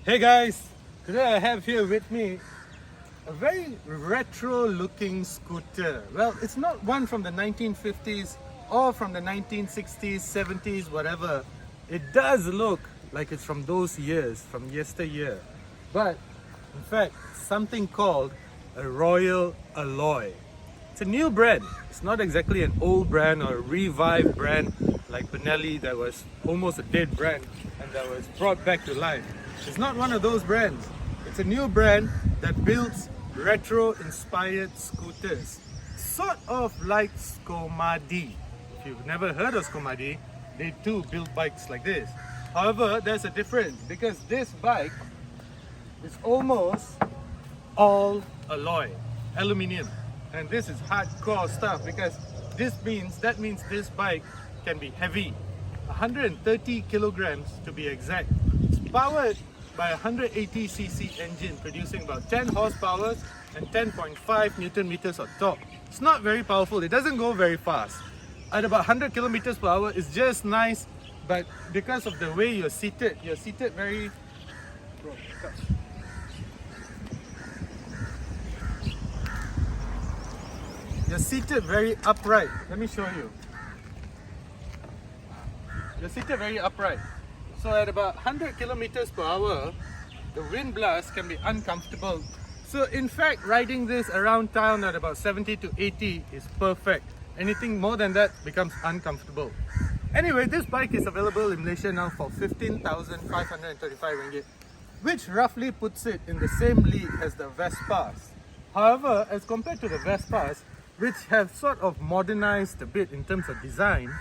Hey guys, today I have here with me a very retro looking scooter. Well, it's not one from the 1950s or from the 1960s, 70s, whatever. It does look like it's from those years, from yesteryear. But in fact, something called a Royal Alloy. It's a new brand. It's not exactly an old brand or a revived brand like Benelli that was almost a dead brand and that was brought back to life. It's not one of those brands. It's a new brand that builds retro-inspired scooters, sort of like Skomadi. If you've never heard of Skomadi, they too build bikes like this. However, there's a difference because this bike is almost all alloy, aluminium, and this is hardcore stuff because that means this bike can be heavy, 130 kilograms to be exact. It's powered by a 180cc engine producing about 10 horsepower and 10.5 newton meters of torque. It's not very powerful, it doesn't go very fast. At about 100 kilometers per hour, it's just nice, but because of the way you're seated very... You're seated very upright. Let me show you. You're seated very upright. So at about 100 kilometers per hour, the wind blast can be uncomfortable. So in fact, riding this around town at about 70 to 80 is perfect. Anything more than that becomes uncomfortable. Anyway, this bike is available in Malaysia now for 15,535 ringgit, which roughly puts it in the same league as the Vespas. However, as compared to the Vespas, which have sort of modernized a bit in terms of design,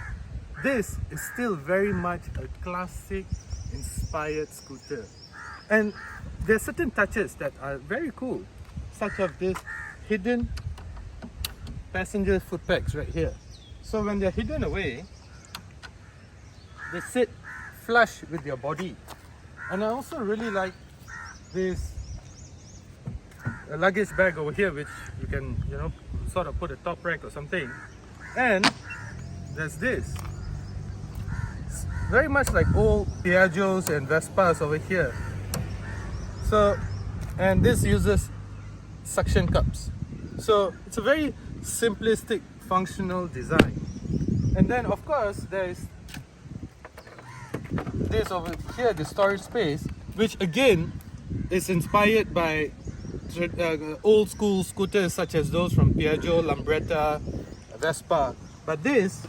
this is still very much a classic inspired scooter. And there are certain touches that are very cool, such as this hidden passenger foot pegs right here. So when they're hidden away, they sit flush with your body. And I also really like this luggage bag over here, which you can, sort of put a top rack or something. And there's this. It's very much like old Piaggios and Vespas over here. So, and this uses suction cups. So it's a very simplistic, functional design. And then of course there's this over here, the storage space, which again is inspired by old school scooters such as those from Piaggio, Lambretta, Vespa. But this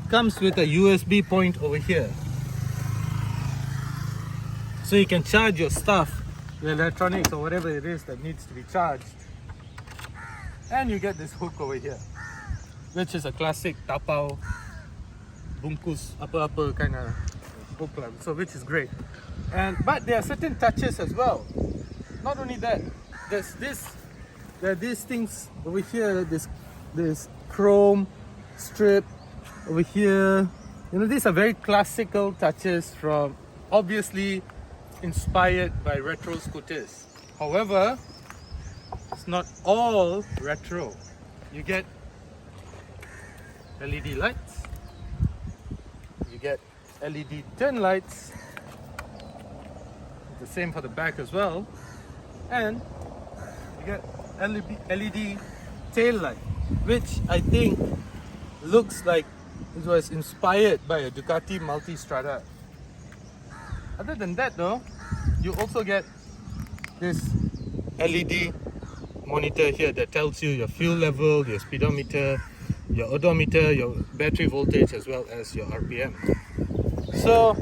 comes with a USB point over here. So you can charge your stuff, your electronics or whatever it is that needs to be charged. And you get this hook over here, which is a classic tapau, bungkus, apa-apa kind of hook, so which is great. But there are certain touches as well. Not only that, there are these things over here, this chrome strip over here. These are very classical touches from, obviously inspired by retro scooters. However, it's not all retro. You get LED lights, you get LED turn lights, the same for the back as well, and you get LED tail light, which I think looks like it was inspired by a Ducati Multistrada. Other than that though, you also get this LED monitor here that tells you your fuel level, your speedometer, your odometer, your battery voltage, as well as your RPM. So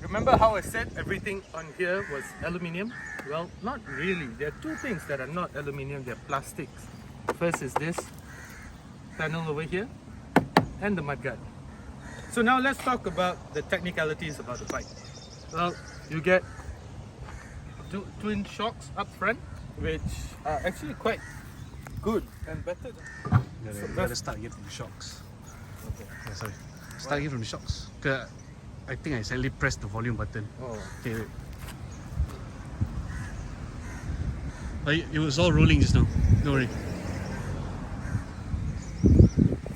remember how I said everything on here was aluminium? Well, not really. There are two things that are not aluminium, they're plastics. First is this panel over here and the mudguard. So now let's talk about the technicalities about the bike. Well, you get twin shocks up front, which are actually quite good and better than... Let's start again from the shocks. Okay. Yeah, sorry. Start again from the shocks. I think I suddenly pressed the volume button. Oh. Okay, wait. It was all rolling just now. Don't worry.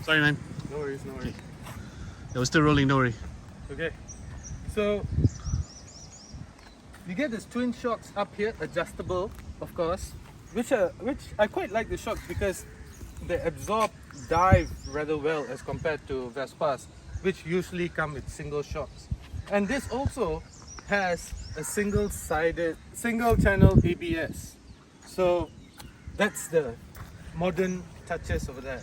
Sorry, man. No worries, no worries. Okay. It was still rolling, don't worry. Okay. So You get these twin shocks up here, adjustable, of course, which I quite like the shocks because they absorb dive rather well as compared to Vespas, which usually come with single shocks. And this also has a single channel ABS. So that's the modern touches over there.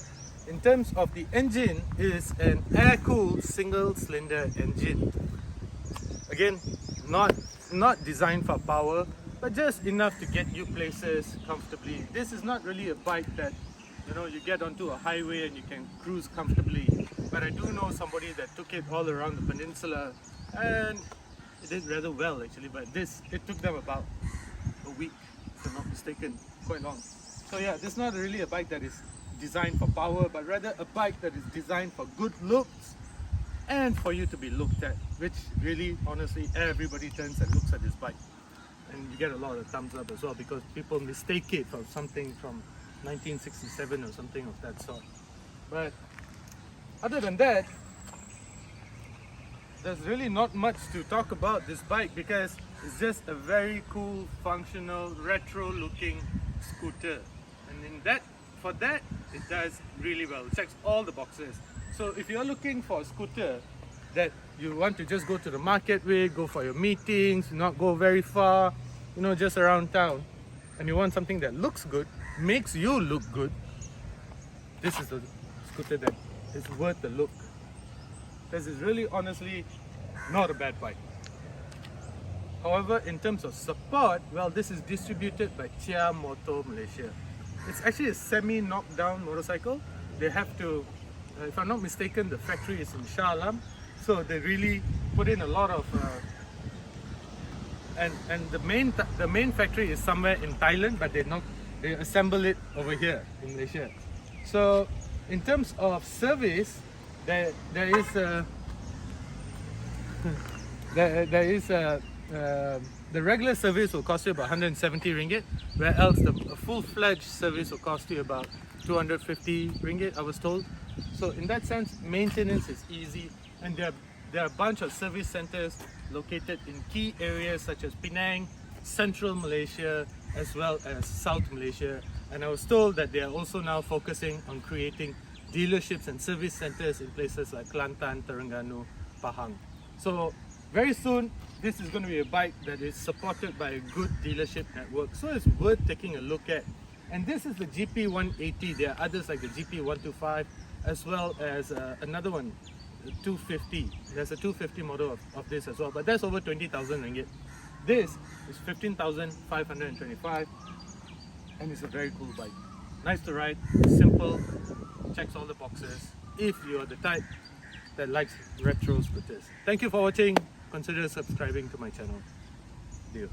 In terms of the engine, it is an air-cooled single cylinder engine. Again, not designed for power, but just enough to get you places comfortably. This is not really a bike that you get onto a highway and you can cruise comfortably. But I do know somebody that took it all around the peninsula and it did rather well actually. But it took them about a week, if I'm not mistaken, quite long. So yeah, this is not really a bike that is designed for power, but rather a bike that is designed for good looks and for you to be looked at, which really, honestly, everybody turns and looks at this bike. And you get a lot of thumbs up as well because people mistake it for something from 1967 or something of that sort. But other than that, there's really not much to talk about this bike because it's just a very cool, functional, retro-looking scooter. And for that, it does really well. It checks all the boxes. So if you're looking for a scooter that you want to just go to the market with, go for your meetings, not go very far, just around town, and you want something that looks good, makes you look good, this is the scooter that is worth the look. This is really, honestly, not a bad bike. However, in terms of support, well, this is distributed by Chia Motor Malaysia. It's actually a semi-knockdown motorcycle. They have to, if I'm not mistaken, the factory is in Shah Alam, so they really put in a lot of and the main factory is somewhere in Thailand, but they assemble it over here in Malaysia. So in terms of service, there is the regular service will cost you about 170 ringgit, where else the full-fledged service will cost you about 250 ringgit, I was told. So in that sense, maintenance is easy, and there are a bunch of service centers located in key areas such as Penang, Central Malaysia, as well as South Malaysia. And I was told that they are also now focusing on creating dealerships and service centers in places like Kelantan, Terengganu, Pahang. So very soon, this is going to be a bike that is supported by a good dealership network. So it's worth taking a look at. And this is the GP180. There are others like the GP125, as well as another one, the 250. There's a 250 model of this as well, but that's over 20,000 ringgit. This is 15,525, and it's a very cool bike. Nice to ride, simple, checks all the boxes if you're the type that likes retro scooters. Thank you for watching. Consider subscribing to my channel. Deal.